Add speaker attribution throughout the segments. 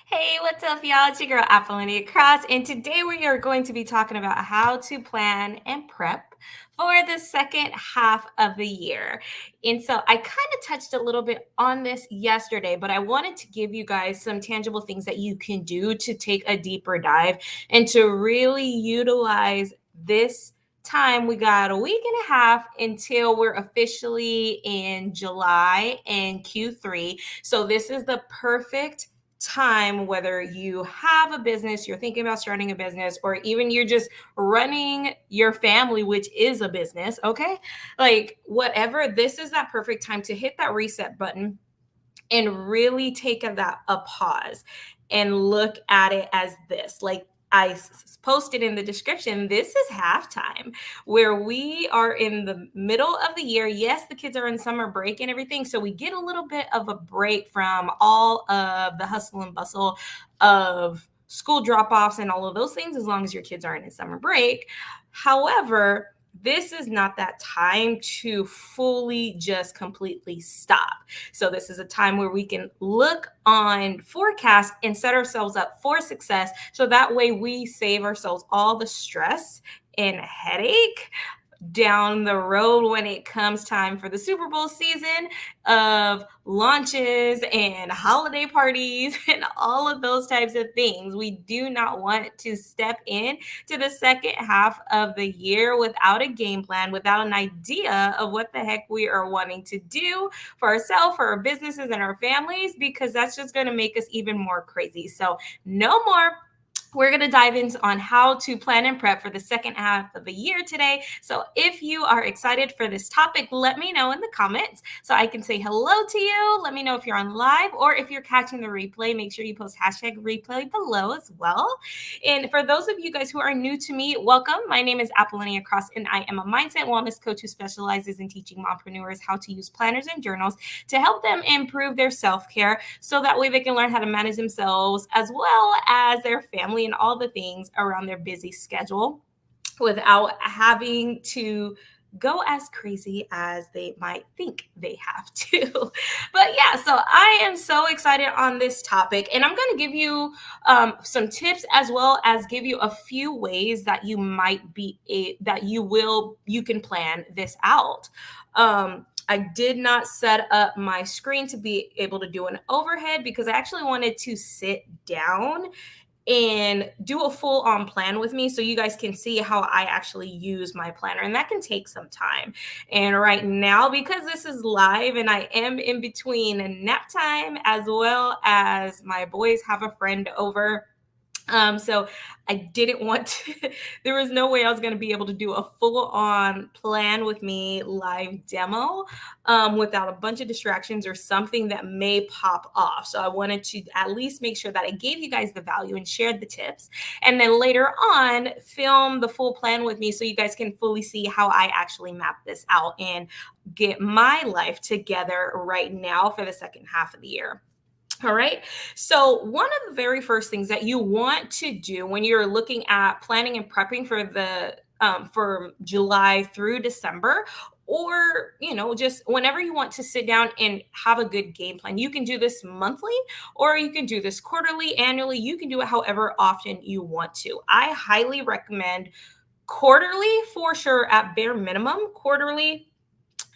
Speaker 1: Hey, what's up, y'all? It's your girl Apolonia Cross, and today we are going to be talking about how to plan and prep for the second half of the year. And so I kind of touched a little bit on this yesterday, but I wanted to give you guys some tangible things that you can do to take a deeper dive and to really utilize this time. We got a week and a half until we're officially in July and Q3. So this is the perfect time, whether you have a business, you're thinking about starting a business, or even you're just running your family, which is a business, okay? Like, whatever, this is that perfect time to hit that reset button and really take a pause and look at it as this. Like, posted in the description, this is halftime where we are in the middle of the year. Yes, the kids are in summer break and everything. So we get a little bit of a break from all of the hustle and bustle of school drop offs and all of those things, as long as your kids aren't in summer break. However, this is not that time to fully just completely stop. So this is a time where we can look on forecast and set ourselves up for success. So that way we save ourselves all the stress and headache down the road when it comes time for the Super Bowl season of launches and holiday parties and all of those types of things. We do not want to step in to the second half of the year without a game plan, without an idea of what the heck we are wanting to do for ourselves, for our businesses, and our families, because that's just going to make us even more crazy. So, no more. We're going to dive into on how to plan and prep for the second half of the year today. So if you are excited for this topic, let me know in the comments so I can say hello to you. Let me know if you're on live, or if you're catching the replay, make sure you post hashtag replay below as well. And for those of you guys who are new to me, welcome. My name is Apolonia Cross, and I am a mindset wellness coach who specializes in teaching mompreneurs how to use planners and journals to help them improve their self-care, so that way they can learn how to manage themselves as well as their family and all the things around their busy schedule without having to go as crazy as they might think they have to. But yeah, so I am so excited on this topic, and I'm going to give you some tips, as well as give you a few ways that you can plan this out. I did not set up my screen to be able to do an overhead because I actually wanted to sit down and do a full on plan with me so you guys can see how I actually use my planner, and that can take some time. And right now, because this is live and I am in between a nap time as well as my boys have a friend over, so I didn't want to, there was no way I was going to be able to do a full on plan with me live demo without a bunch of distractions or something that may pop off. So I wanted to at least make sure that I gave you guys the value and shared the tips. And then later on, film the full plan with me so you guys can fully see how I actually map this out and get my life together right now for the second half of the year. All right. So, one of the very first things that you want to do when you're looking at planning and prepping for the for July through December, or just whenever you want to sit down and have a good game plan, you can do this monthly, or you can do this quarterly, annually. You can do it however often you want to. I highly recommend quarterly, for sure, at bare minimum, quarterly,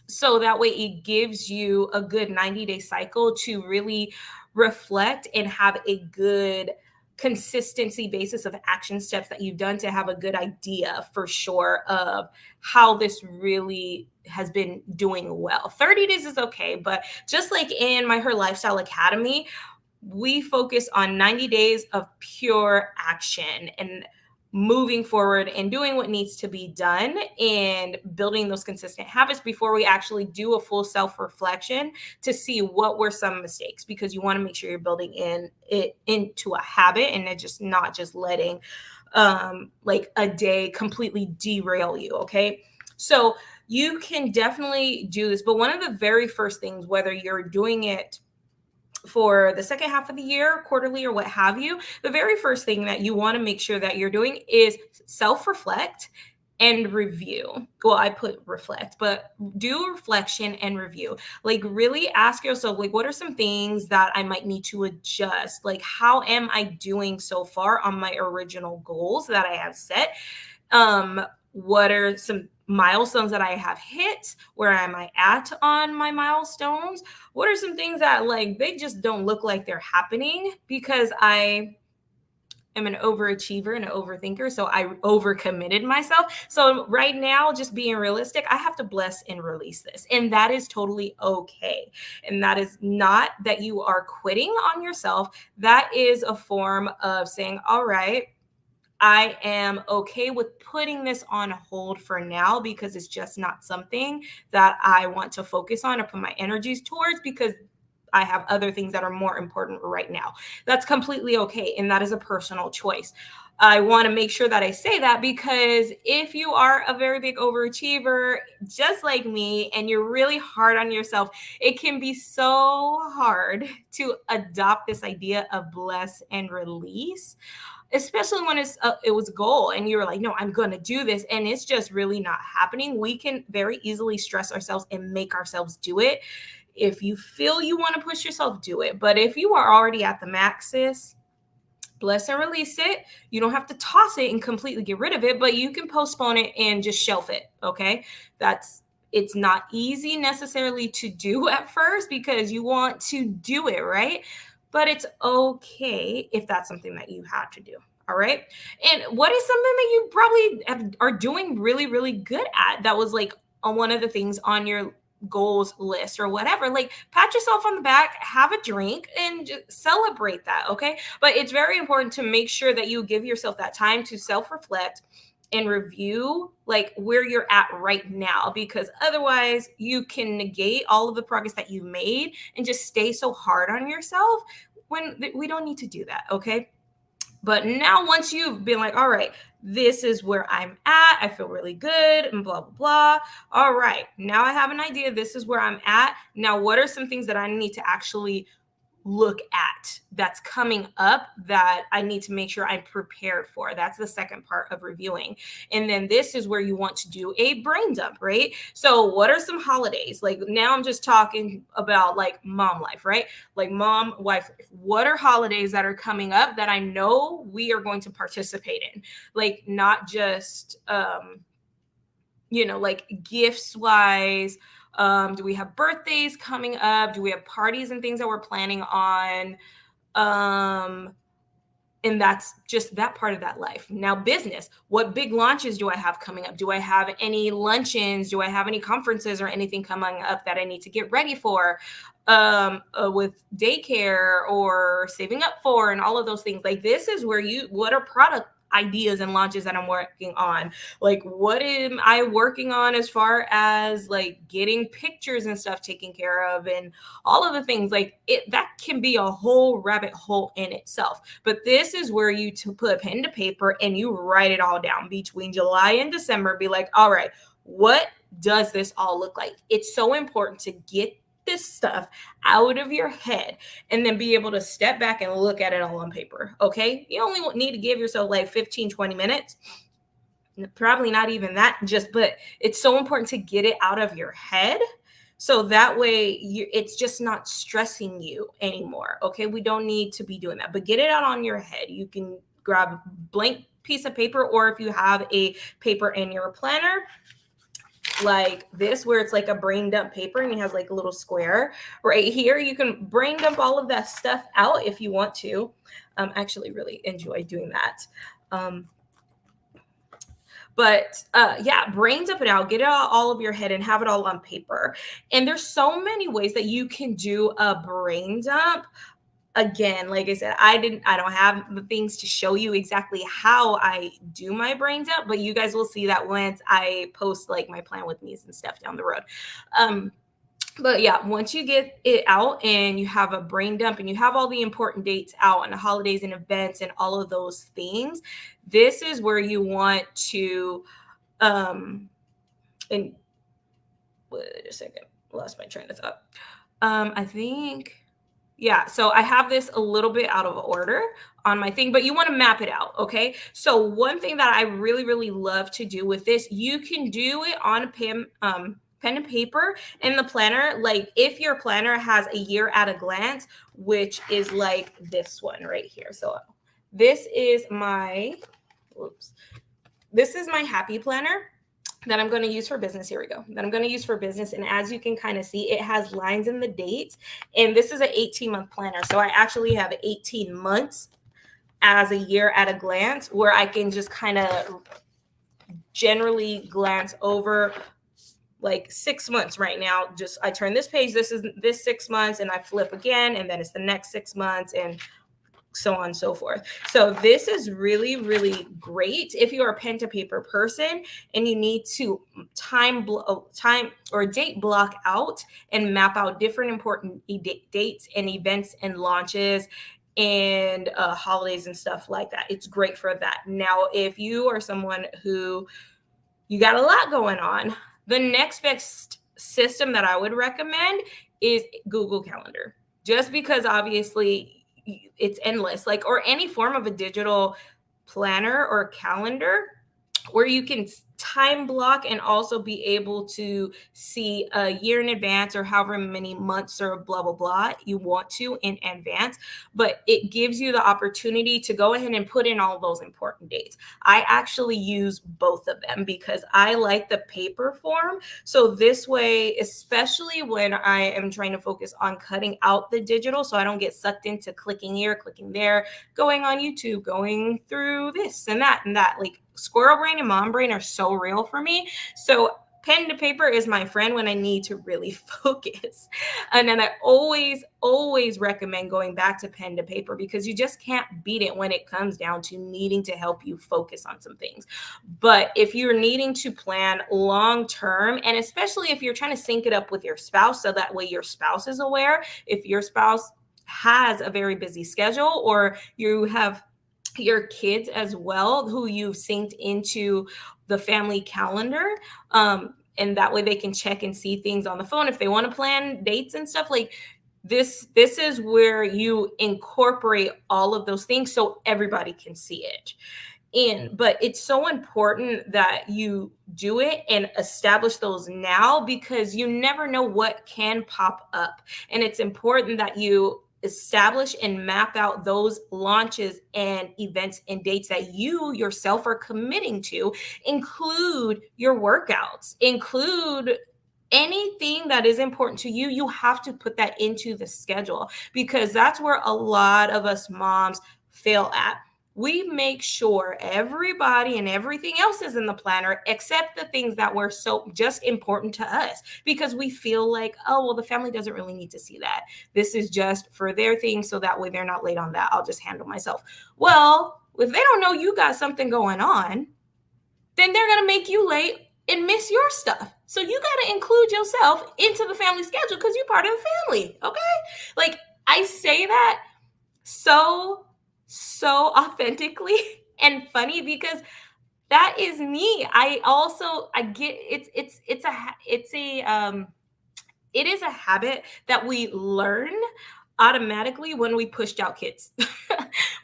Speaker 1: so that way it gives you a good 90-day cycle to really reflect and have a good consistency basis of action steps that you've done, to have a good idea for sure of how this really has been doing well. 30 days is okay, but just like in my Her Lifestyle Academy, we focus on 90 days of pure action and moving forward and doing what needs to be done and building those consistent habits before we actually do a full self-reflection to see what were some mistakes, because you want to make sure you're building it into a habit and it's just not just letting like a day completely derail you. Okay, so you can definitely do this, but one of the very first things, whether you're doing it for the second half of the year, quarterly, or what have you, the very first thing that you want to make sure that you're doing is self-reflect and review. Well, I put reflect, but do reflection and review. Like, really ask yourself, like, what are some things that I might need to adjust? Like, how am I doing so far on my original goals that I have set? What are some milestones that I have hit? Where am I at on my milestones? What are some things that, like, they just don't look like they're happening because I am an overachiever and an overthinker. So I overcommitted myself. So right now, just being realistic, I have to bless and release this. And that is totally okay. And that is not that you are quitting on yourself. That is a form of saying, all right, I am okay with putting this on hold for now because it's just not something that I want to focus on or put my energies towards because I have other things that are more important right now. That's completely okay. And that is a personal choice. I want to make sure that I say that because if you are a very big overachiever, just like me, and you're really hard on yourself, it can be so hard to adopt this idea of bless and release, especially when it was a goal and you're like, no, I'm going to do this, and it's just really not happening. We can very easily stress ourselves and make ourselves do it. If you feel you want to push yourself, do it. But if you are already at the maxes, bless and release it. You don't have to toss it and completely get rid of it, but you can postpone it and just shelf it. Okay. That's It's not easy necessarily to do at first because you want to do it, right? But it's okay if that's something that you have to do. All right. And what is something that you probably are doing really, really good at that was like on one of the things on your goals list or whatever? Like, pat yourself on the back, have a drink, and just celebrate that. Okay. But it's very important to make sure that you give yourself that time to self reflect and review like where you're at right now, because otherwise you can negate all of the progress that you've made and just stay so hard on yourself when we don't need to do that. Okay. But now, once you've been like, all right, this is where I'm at, I feel really good, and blah, blah, blah. All right, now I have an idea. This is where I'm at. Now, what are some things that I need to actually look at that's coming up that I need to make sure I'm prepared for? That's the second part of reviewing. And then this is where you want to do a brain dump, right? So, what are some holidays? Like, now I'm just talking about like mom life, right? Like mom, wife life. What are holidays that are coming up that I know we are going to participate in? Like, not just, like gifts wise. Do we have birthdays coming up? Do we have parties and things that we're planning on? Um, and that's just that part of that life. Now, business, what big launches do I have coming up? Do I have any luncheons? Do I have any conferences or anything coming up that I need to get ready for? With daycare or saving up for, and all of those things. Like, this is where what are product ideas and launches that I'm working on? Like, what am I working on as far as like getting pictures and stuff taken care of, and all of the things like it that can be a whole rabbit hole in itself. But this is where you to put pen to paper and you write it all down between July and December. Be like, all right, what does this all look like? It's so important to get this stuff out of your head and then be able to step back and look at it all on paper. Okay. You only need to give yourself like 15-20 minutes, probably not even that, but it's so important to get it out of your head so that way it's just not stressing you anymore. Okay, we don't need to be doing that, but get it out on your head. You can grab a blank piece of paper, or if you have a paper in your planner like this where it's like a brain dump paper and it has like a little square right here, you can brain dump all of that stuff out if you want to. Actually really enjoy doing that. But yeah, brain dump it out, get it out all of your head and have it all on paper. And there's so many ways that you can do a brain dump. Again, like I said, I don't have the things to show you exactly how I do my brain dump, but you guys will see that once I post like my plan with me's and stuff down the road. But yeah, once you get it out and you have a brain dump and you have all the important dates out and the holidays and events and all of those things, this is where you want to and wait a second, lost my train of thought. I think Yeah, so I have this a little bit out of order on my thing, but you want to map it out, okay? So one thing that I really, really love to do with this, you can do it on a pen and paper in the planner. Like if your planner has a year at a glance, which is like this one right here. So this is my, whoops, this is my happy planner that I'm going to use for business. Here we go. That I'm going to use for business. And as you can kind of see, it has lines in the dates. And this is an 18-month planner. So I actually have 18 months as a year at a glance where I can just kind of generally glance over like 6 months right now. Just I turn this page, this is this 6 months, and I flip again, and then it's the next 6 months, and so on and so forth. So this is really, really great if you're a pen to paper person and you need to time or date block out and map out different important dates and events and launches and holidays and stuff like that. It's great for that. Now, if you are someone who you got a lot going on, the next best system that I would recommend is Google Calendar. Just because obviously it's endless, like, or any form of a digital planner or calendar where you can time block and also be able to see a year in advance or however many months or blah blah blah you want to in advance. But it gives you the opportunity to go ahead and put in all those important dates. I actually use both of them because I like the paper form. So this way, especially when I am trying to focus on cutting out the digital so I don't get sucked into clicking here, clicking there, going on YouTube, going through this and that and that. Like squirrel brain and mom brain are so real for me. So pen to paper is my friend when I need to really focus. And then I always recommend going back to pen to paper because you just can't beat it when it comes down to needing to help you focus on some things. But if you're needing to plan long term, and especially if you're trying to sync it up with your spouse, so that way your spouse is aware, if your spouse has a very busy schedule or you have your kids as well who you've synced into the family calendar, and that way they can check and see things on the phone if they want to plan dates and stuff. Like this is where you incorporate all of those things so everybody can see it. And but it's so important that you do it and establish those now because you never know what can pop up. And it's important that you establish and map out those launches and events and dates that you yourself are committing to. Include your workouts, include anything that is important to you. You have to put that into the schedule because that's where a lot of us moms fail at. We make sure everybody and everything else is in the planner except the things that were so just important to us because we feel like, oh, well, the family doesn't really need to see that. This is just for their thing. So that way they're not late on that. I'll just handle myself. Well, if they don't know you got something going on, then they're going to make you late and miss your stuff. So you got to include yourself into the family schedule because you're part of the family. Okay. Like I say that so authentically and funny because that is me. I get it is a habit that we learn automatically when we pushed out kids.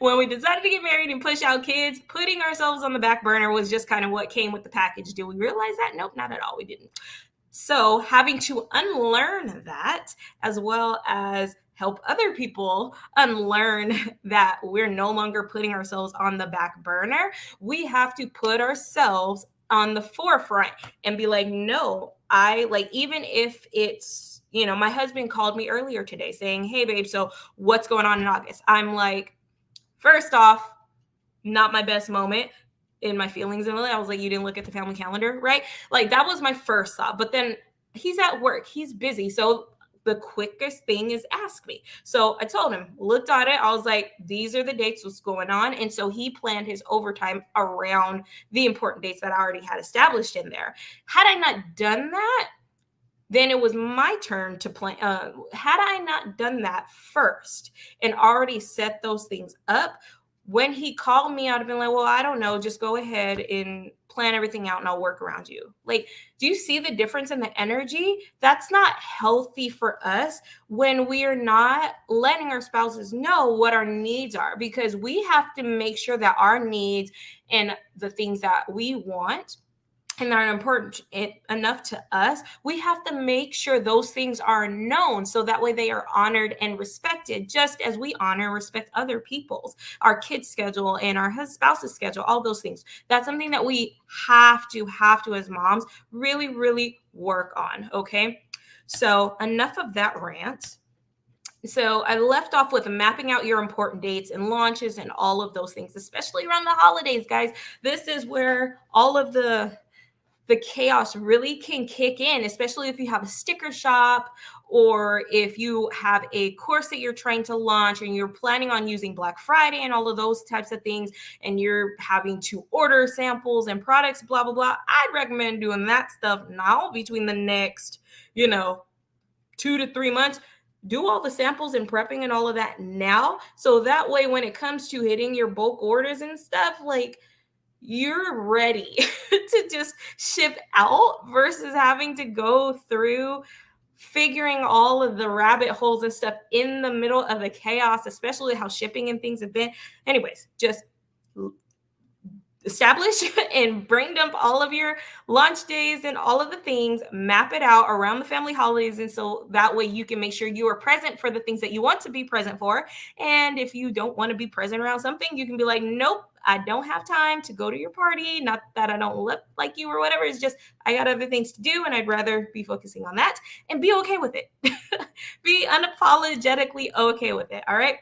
Speaker 1: When we decided to get married and push out kids, putting ourselves on the back burner was just kind of what came with the package. Did we realize that? Nope, not at all. We didn't. So having to unlearn that as well as help other people unlearn that we're no longer putting ourselves on the back burner. We have to put ourselves on the forefront and be like, no, I like, even if it's, my husband called me earlier today saying, hey, babe, so what's going on in August? I'm like, first off, not my best moment in my feelings. And I was like, you didn't look at the family calendar, right? Like that was my first thought. But then he's at work, he's busy. So the quickest thing is ask me. So I told him, looked at it. I was like, these are the dates, what's going on. And so he planned his overtime around the important dates that I already had established in there. Had I not done that, then it was my turn to plan. Had I not done that first and already set those things up, when he called me, I'd have been like, well, I don't know, just go ahead and plan everything out and I'll work around you. Like, do you see the difference in the energy? That's not healthy for us when we are not letting our spouses know what our needs are, because we have to make sure that our needs and the things that we want and that are important enough to us, we have to make sure those things are known so that way they are honored and respected, just as we honor and respect other people's, our kids' schedule and our spouse's schedule, all those things. That's something that we have to as moms really, really work on. Okay. So, enough of that rant. So I left off with mapping out your important dates and launches and all of those things, especially around the holidays, guys. This is where all of the chaos really can kick in, especially if you have a sticker shop or if you have a course that you're trying to launch and you're planning on using Black Friday and all of those types of things, and you're having to order samples and products, blah, blah, blah. I'd recommend doing that stuff now between the next, 2 to 3 months. Do all the samples and prepping and all of that now. So that way, when it comes to hitting your bulk orders and stuff, like, you're ready to just ship out versus having to go through figuring all of the rabbit holes and stuff in the middle of the chaos, especially how shipping and things have been. Anyways, just establish and brain dump all of your launch days and all of the things, map it out around the family holidays. And so that way you can make sure you are present for the things that you want to be present for. And if you don't want to be present around something, you can be like, nope, I don't have time to go to your party. Not that I don't look like you or whatever. It's just I got other things to do and I'd rather be focusing on that, and be okay with it. Be unapologetically okay with it. All right.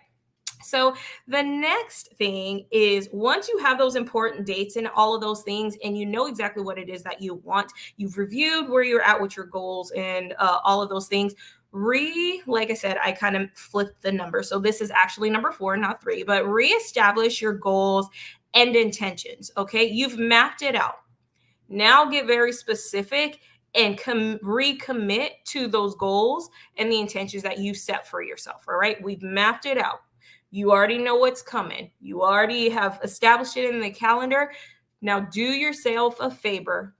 Speaker 1: So the next thing is, once you have those important dates and all of those things, and you know exactly what it is that you want, you've reviewed where you're at with your goals and all of those things. Like I said, I kind of flipped the number. So this is actually number 4, not 3, but reestablish your goals and intentions. Okay. You've mapped it out. Now get very specific and recommit to those goals and the intentions that you set for yourself. All right. We've mapped it out. You already know what's coming. You already have established it in the calendar. Now do yourself a favor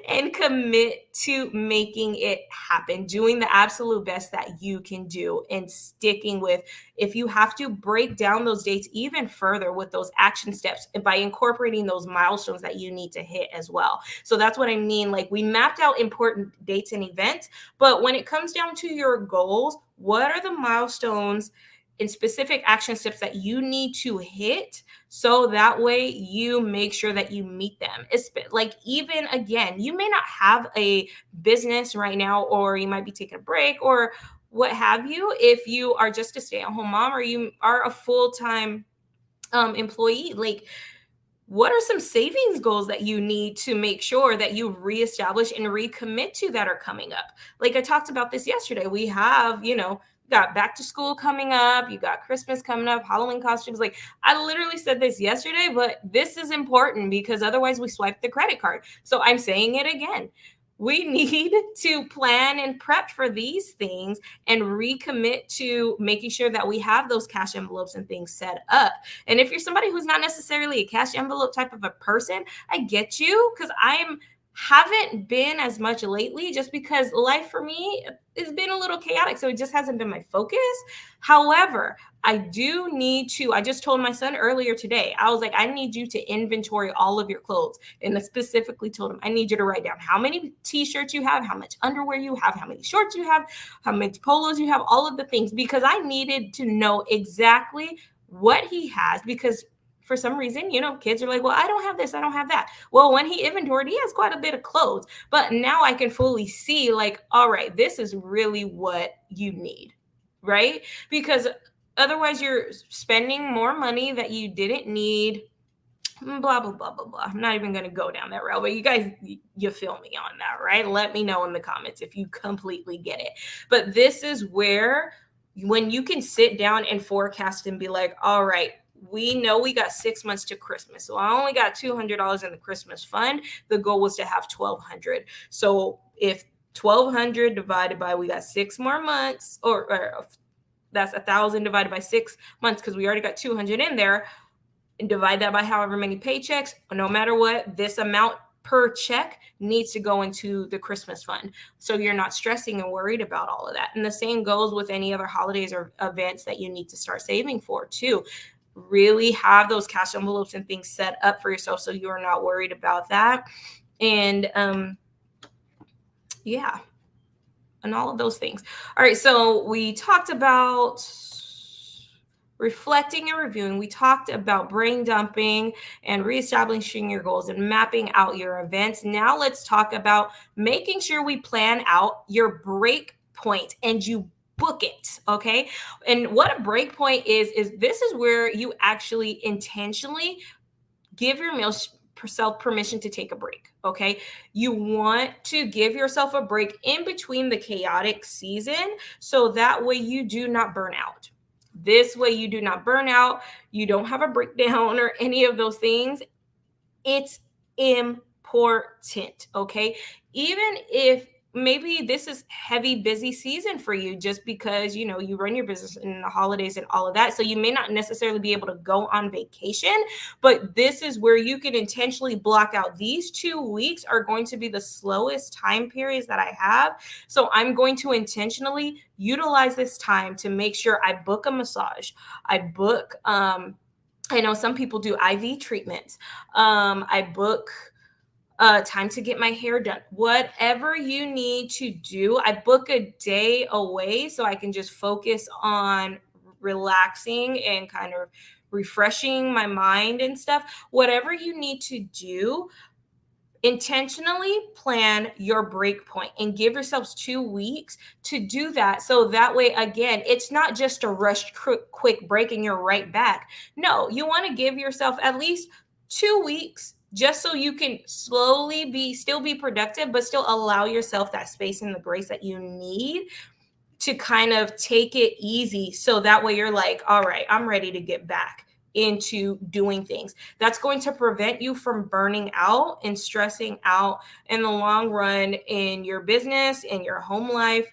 Speaker 1: and commit to making it happen, doing the absolute best that you can do, and sticking with, if you have to, break down those dates even further with those action steps by incorporating those milestones that you need to hit as well. So that's what I mean. Like, we mapped out important dates and events, but when it comes down to your goals, what are the milestones and specific action steps that you need to hit, so that way you make sure that you meet them? It's like, even again, you may not have a business right now, or you might be taking a break or what have you, if you are just a stay-at-home mom or you are a full-time employee. Like, what are some savings goals that you need to make sure that you reestablish and recommit to that are coming up? Like, I talked about this yesterday. We have, got back to school coming up, you got Christmas coming up, Halloween costumes. Like, I literally said this yesterday, but this is important because otherwise we swipe the credit card. So I'm saying it again. We need to plan and prep for these things and recommit to making sure that we have those cash envelopes and things set up. And if you're somebody who's not necessarily a cash envelope type of a person, I get you, because haven't been as much lately, just because life for me has been a little chaotic. So it just hasn't been my focus. However, I do need to, I just told my son earlier today, I was like, I need you to inventory all of your clothes. And I specifically told him, I need you to write down how many t-shirts you have, how much underwear you have, how many shorts you have, how many polos you have, all of the things, because I needed to know exactly what he has. Because for some reason, kids are like, well, I don't have this, I don't have that. Well, when he inventoried, he has quite a bit of clothes, but now I can fully see, like, all right, this is really what you need, right? Because otherwise you're spending more money that you didn't need, blah, blah, blah, blah, blah. I'm not even going to go down that route, but you guys, you feel me on that, right? Let me know in the comments if you completely get it. But this is where, when you can sit down and forecast and be like, all right, we know we got 6 months to Christmas. So I only got $200 in the Christmas fund. The goal was to have $1,200. So if $1,200 divided by, we got 6 more months, or That's 1,000 divided by 6 months, because we already got 200 in there, and divide that by however many paychecks. No matter what, this amount per check needs to go into the Christmas fund. So you're not stressing and worried about all of that. And the same goes with any other holidays or events that you need to start saving for too. Really have those cash envelopes and things set up for yourself so you are not worried about that. And yeah, and all of those things. All right, so we talked about reflecting and reviewing. We talked about brain dumping and reestablishing your goals and mapping out your events. Now let's talk about making sure we plan out your break point and you book it. Okay. And what a break point is this is where you actually intentionally give your self permission to take a break. Okay. You want to give yourself a break in between the chaotic season so that way you do not burn out. This way you do not burn out. You don't have a breakdown or any of those things. It's important. Okay. Even if maybe this is heavy busy season for you, just because you run your business in the holidays and all of that, so you may not necessarily be able to go on vacation, but this is where you can intentionally block out these 2 weeks are going to be the slowest time periods that I have. So I'm going to intentionally utilize this time to make sure I book a massage, I book I know some people do IV treatments. I book time to get my hair done. Whatever you need to do, I book a day away so I can just focus on relaxing and kind of refreshing my mind and stuff. Whatever you need to do, intentionally plan your break point and give yourselves 2 weeks to do that. So that way, again, it's not just a rushed quick break and you're right back. No, you want to give yourself at least 2 weeks just so you can slowly still be productive, but still allow yourself that space and the grace that you need to kind of take it easy. So that way you're like, all right, I'm ready to get back into doing things. That's going to prevent you from burning out and stressing out in the long run in your business, in your home life,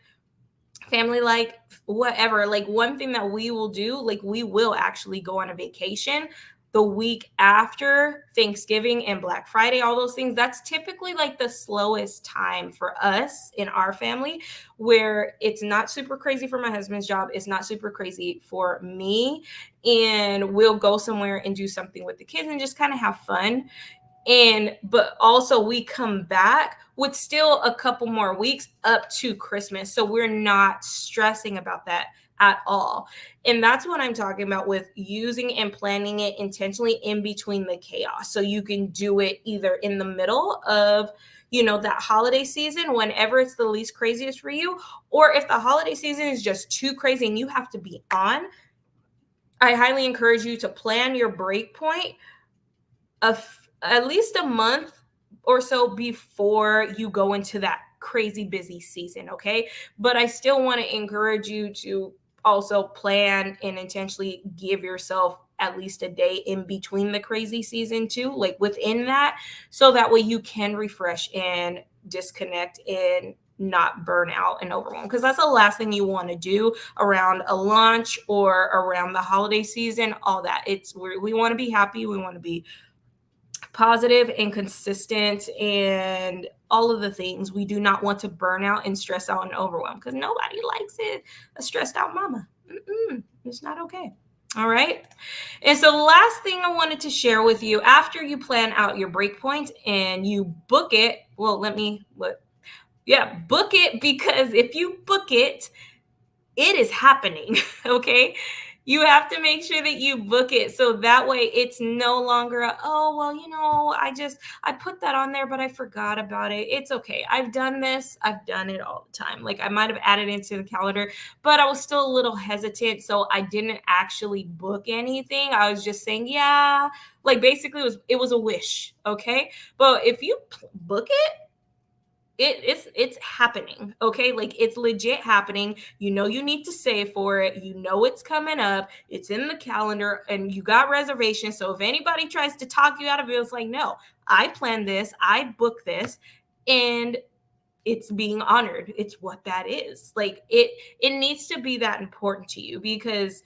Speaker 1: family, like whatever. Like one thing that we will do, like we will actually go on a vacation the week after Thanksgiving and Black Friday, all those things. That's typically like the slowest time for us in our family, where it's not super crazy for my husband's job. It's not super crazy for me. And we'll go somewhere and do something with the kids and just kind of have fun. But also we come back with still a couple more weeks up to Christmas. So we're not stressing about that at all. And that's what I'm talking about with using and planning it intentionally in between the chaos. So you can do it either in the middle of that holiday season, whenever it's the least craziest for you, or if the holiday season is just too crazy and you have to be on, I highly encourage you to plan your break point at least a month or so before you go into that crazy busy season. Okay. But I still want to encourage you to also plan and intentionally give yourself at least a day in between the crazy season too, like within that, so that way you can refresh and disconnect and not burn out and overwhelm, because that's the last thing you want to do around a launch or around the holiday season. All that, we want to be happy, we want to be positive and consistent and all of the things. We do not want to burn out and stress out and overwhelm, because nobody likes it. A stressed out mama. It's not okay. All right. And so the last thing I wanted to share with you, after you plan out your break point and you book it, book it, because if you book it, it is happening. Okay. You have to make sure that you book it. So that way it's no longer, I put that on there, but I forgot about it. It's okay. I've done this. I've done it all the time. Like I might've added into the calendar, but I was still a little hesitant. So I didn't actually book anything. I was just saying, yeah, like basically it was a wish. Okay. But if you book it, it's happening. Okay. Like it's legit happening. You need to save for it. It's coming up. It's in the calendar and you got reservations. So if anybody tries to talk you out of it, it's like, no, I planned this, I booked this, and it's being honored. It's what that is. Like it needs to be that important to you, because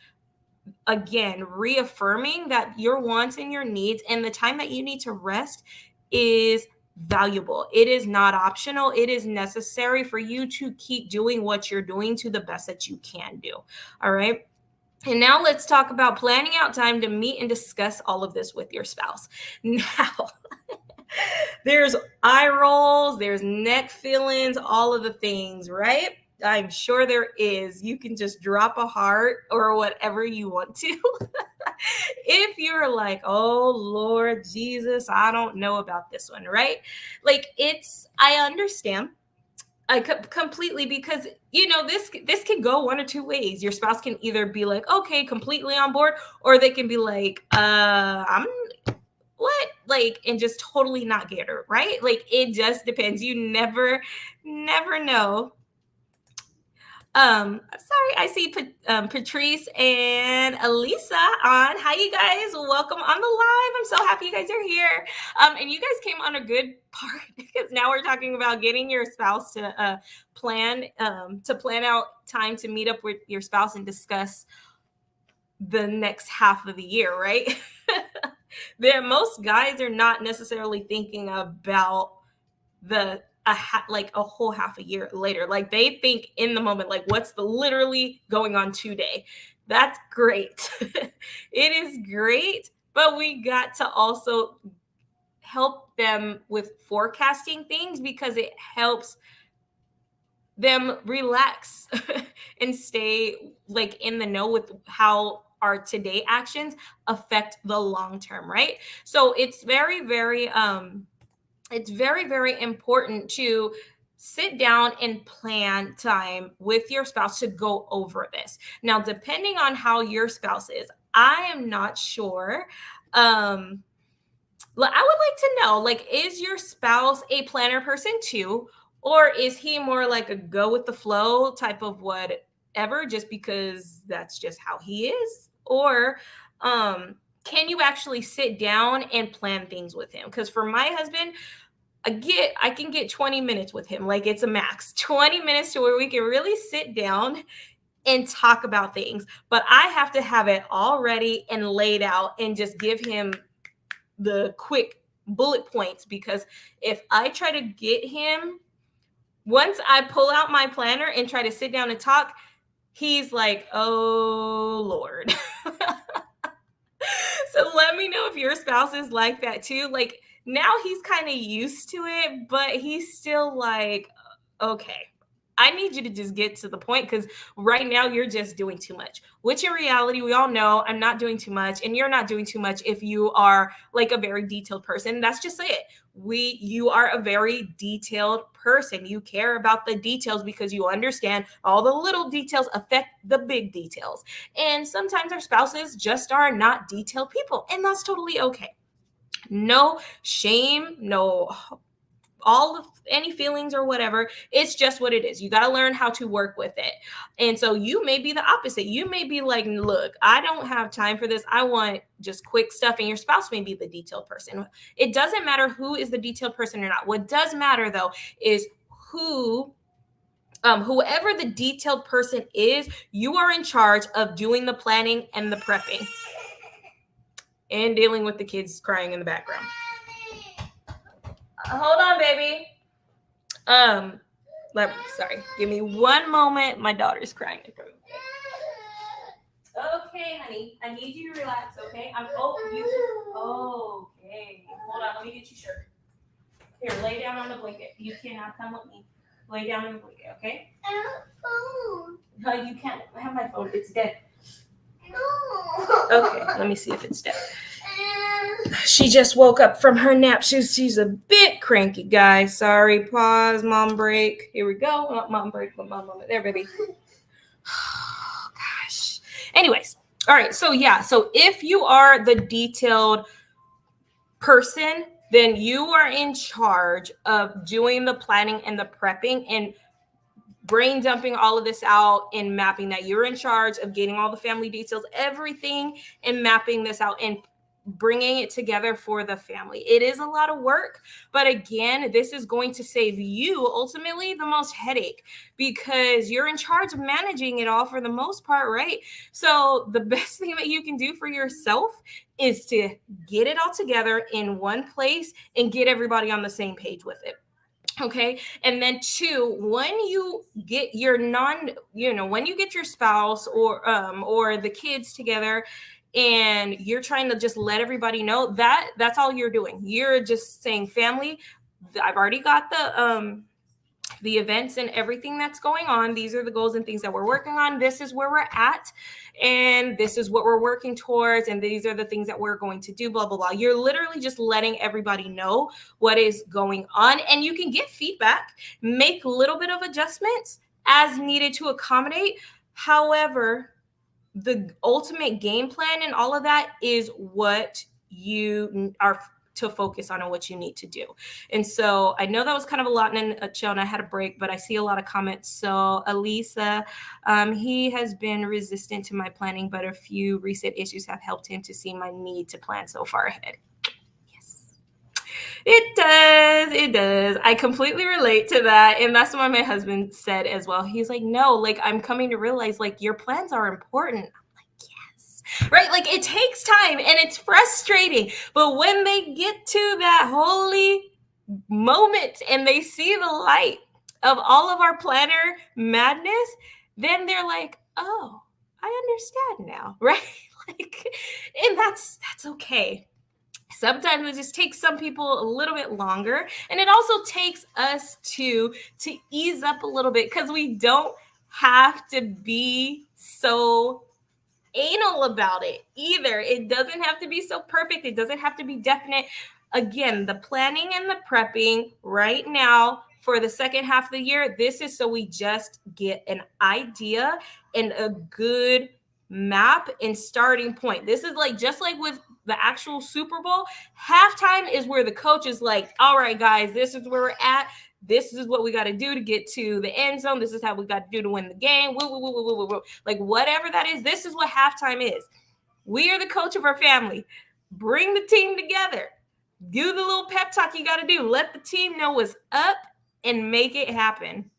Speaker 1: again, reaffirming that your wants and your needs and the time that you need to rest is valuable. It is not optional. It is necessary for you to keep doing what you're doing to the best that you can do. All right. And now let's talk about planning out time to meet and discuss all of this with your spouse. Now, there's eye rolls, there's neck feelings, all of the things, right? I'm sure there is. You can just drop a heart or whatever you want to. If you're like, oh, Lord Jesus, I don't know about this one, right? Like I understand. Completely, because this can go one or two ways. Your spouse can either be like, okay, completely on board, or they can be like, I'm what, like, and just totally not get her, right? Like it just depends. You never know. Sorry, I see Patrice and Elisa on. Hi, you guys. Welcome on the live. I'm so happy you guys are here. And you guys came on a good part, because now we're talking about getting your spouse to plan out time to meet up with your spouse and discuss the next half of the year, right? Most guys are not necessarily thinking about like a whole half a year later. Like they think in the moment, like what's the literally going on today. That's great. It is great, but we got to also help them with forecasting things, because it helps them relax and stay like in the know with how our today actions affect the long term, right? So it's very, very very important to sit down and plan time with your spouse to go over this. Now, depending on how your spouse is, I am not sure. I would like to know, like, is your spouse a planner person too? Or is he more like a go with the flow type of whatever, just because that's just how he is? Or can you actually sit down and plan things with him? Because for my husband, I can get 20 minutes with him. Like it's a max 20 minutes to where we can really sit down and talk about things. But I have to have it all ready and laid out and just give him the quick bullet points, because if I try to get him, once I pull out my planner and try to sit down and talk, he's like, oh Lord. So let me know if your spouse is like that too. Like now he's kind of used to it, but he's still like, okay, I need you to just get to the point, because right now you're just doing too much. Which in reality, we all know I'm not doing too much, and you're not doing too much if you are like a very detailed person. That's just it. You are a very detailed person. You care about the details because you understand all the little details affect the big details. And sometimes our spouses just are not detailed people, and that's totally okay. No shame, no all of any feelings or whatever. It's just what it is. You got to learn how to work with it. And so you may be the opposite. You may be like, look, I don't have time for this. I want just quick stuff. And your spouse may be the detailed person. It doesn't matter who is the detailed person or not. What does matter though is whoever the detailed person is, you are in charge of doing the planning and the prepping and dealing with the kids crying in the background. Hold on, baby. Sorry. Give me one moment. My daughter's crying. Okay, honey. I need you to relax, okay? Okay. Hold on. Let me get you shirt. Here, lay down on the blanket. You cannot come with me. Lay down on the blanket, okay? I have phone. No, you can't. I have my phone. It's dead. No. Okay, let me see if it's dead. She just woke up from her nap. She's a bit cranky, guys. Sorry. Pause. Mom break. Here we go. Mom break. Mom moment. There, baby. Oh, gosh. Anyways. All right. So, yeah. So, if you are the detailed person, then you are in charge of doing the planning and the prepping and brain dumping all of this out and mapping that. You're in charge of getting all the family details, everything, and mapping this out and bringing it together for the family. It is a lot of work, but again, this is going to save you ultimately the most headache because you're in charge of managing it all for the most part, right? So the best thing that you can do for yourself is to get it all together in one place and get everybody on the same page with it. Okay. And then two, when you get your when you get your spouse or the kids together and you're trying to just let everybody know that that's all you're doing. You're just saying, family, I've already got the events and everything that's going on. These are the goals and things that we're working on. This is where we're at. And this is what we're working towards. And these are the things that we're going to do, blah, blah, blah. You're literally just letting everybody know what is going on. And you can get feedback, make a little bit of adjustments as needed to accommodate. However, the ultimate game plan and all of that is what you are to focus on and what you need to do. And so I know that was kind of a lot in a nutshell and I had a break, but I see a lot of comments. So Elisa, he has been resistant to my planning, but a few recent issues have helped him to see my need to plan so far ahead. Yes, it does. It does. I completely relate to that. And that's what my husband said as well. He's like, no, like I'm coming to realize like your plans are important. Right? Like it takes time and it's frustrating. But when they get to that holy moment and they see the light of all of our planner madness, then they're like, oh, I understand now. Right? Like, and that's okay. Sometimes it just takes some people a little bit longer. And it also takes us to ease up a little bit because we don't have to be so anal about it either. It doesn't have to be so perfect. It doesn't have to be definite. Again, the planning and the prepping right now for the second half of the year, this is so we just get an idea and a good map and starting point. This is like just like with the actual Super Bowl, halftime is where the coach is like, all right, guys, this is where we're at. This is what we got to do to get to the end zone. This is how we got to do to win the game. Woo, woo, woo, woo, woo, woo. Like whatever that is, this is what halftime is. We are the coach of our family. Bring the team together. Do the little pep talk you got to do. Let the team know what's up and make it happen.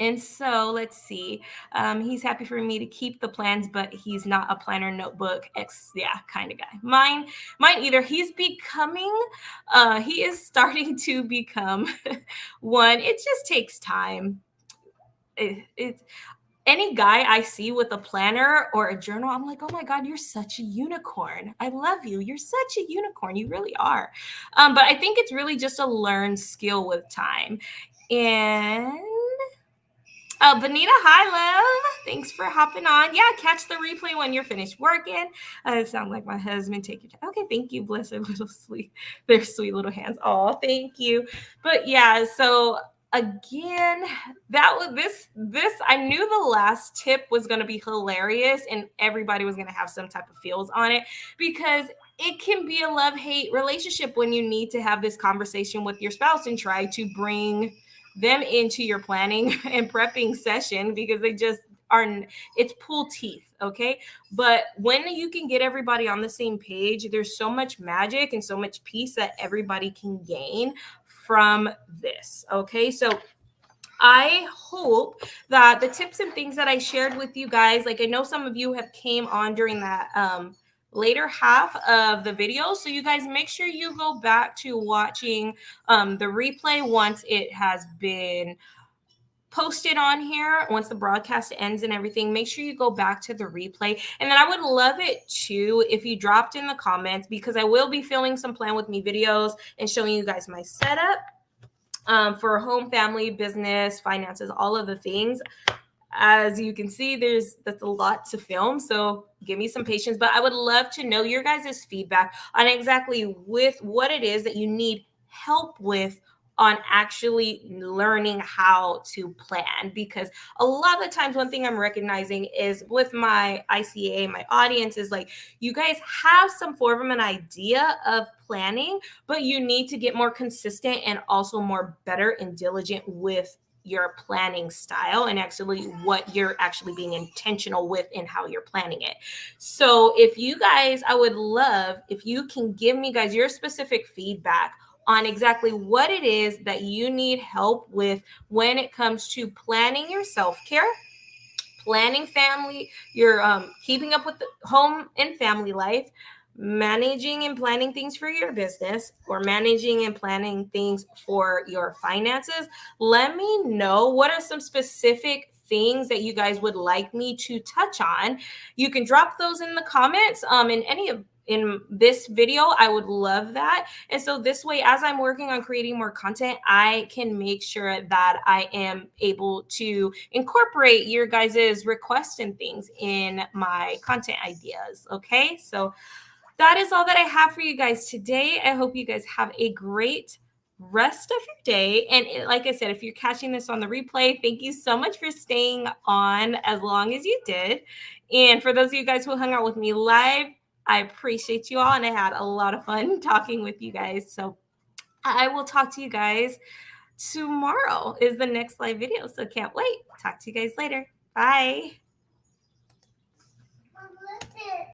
Speaker 1: And so let's see. He's happy for me to keep the plans, but he's not a planner notebook kind of guy. Mine either. He's becoming, he is starting to become one. It just takes time. It's any guy I see with a planner or a journal, I'm like, oh my God, you're such a unicorn. I love you. You're such a unicorn. You really are. But I think it's really just a learned skill with time. And Benita, hi, love. Thanks for hopping on. Yeah, catch the replay when you're finished working. It sounds like my husband. Take your time. Okay, thank you. Bless their little their sweet little hands. Oh, thank you. But yeah, so again, that was this. I knew the last tip was going to be hilarious, and everybody was going to have some type of feels on it because it can be a love-hate relationship when you need to have this conversation with your spouse and try to bring them into your planning and prepping session because they just are, it's pull teeth. Okay. But when you can get everybody on the same page, there's so much magic and so much peace that everybody can gain from this. Okay. So I hope that the tips and things that I shared with you guys, like I know some of you have came on during that, later half of the video. So you guys make sure you go back to watching the replay once it has been posted on here, once the broadcast ends and everything. Make sure you go back to the replay. And then I would love it too if you dropped in the comments, because I will be filming some Plan With Me videos and showing you guys my setup for home, family, business, finances, all of the things. As you can see, that's a lot to film, so give me some patience. But I would love to know your guys' feedback on exactly with what it is that you need help with on actually learning how to plan. Because a lot of the times, one thing I'm recognizing is with my ICA, my audience is like, you guys have some form of an idea of planning, but you need to get more consistent and also more better and diligent with your planning style and actually what you're actually being intentional with in how you're planning it. So if you guys, I would love if you can give me guys your specific feedback on exactly what it is that you need help with when it comes to planning your self-care, planning family, you're keeping up with the home and family life, managing and planning things for your business, or managing and planning things for your finances. Let me know what are some specific things that you guys would like me to touch on. You can drop those in the comments in any of in this video. I would love that. And so this way, as I'm working on creating more content, I can make sure that I am able to incorporate your guys's requests and things in my content ideas. Okay. So that is all that I have for you guys today. I hope you guys have a great rest of your day. And like I said, if you're catching this on the replay, thank you so much for staying on as long as you did. And for those of you guys who hung out with me live, I appreciate you all. And I had a lot of fun talking with you guys. So I will talk to you guys tomorrow is the next live video. So can't wait. Talk to you guys later. Bye.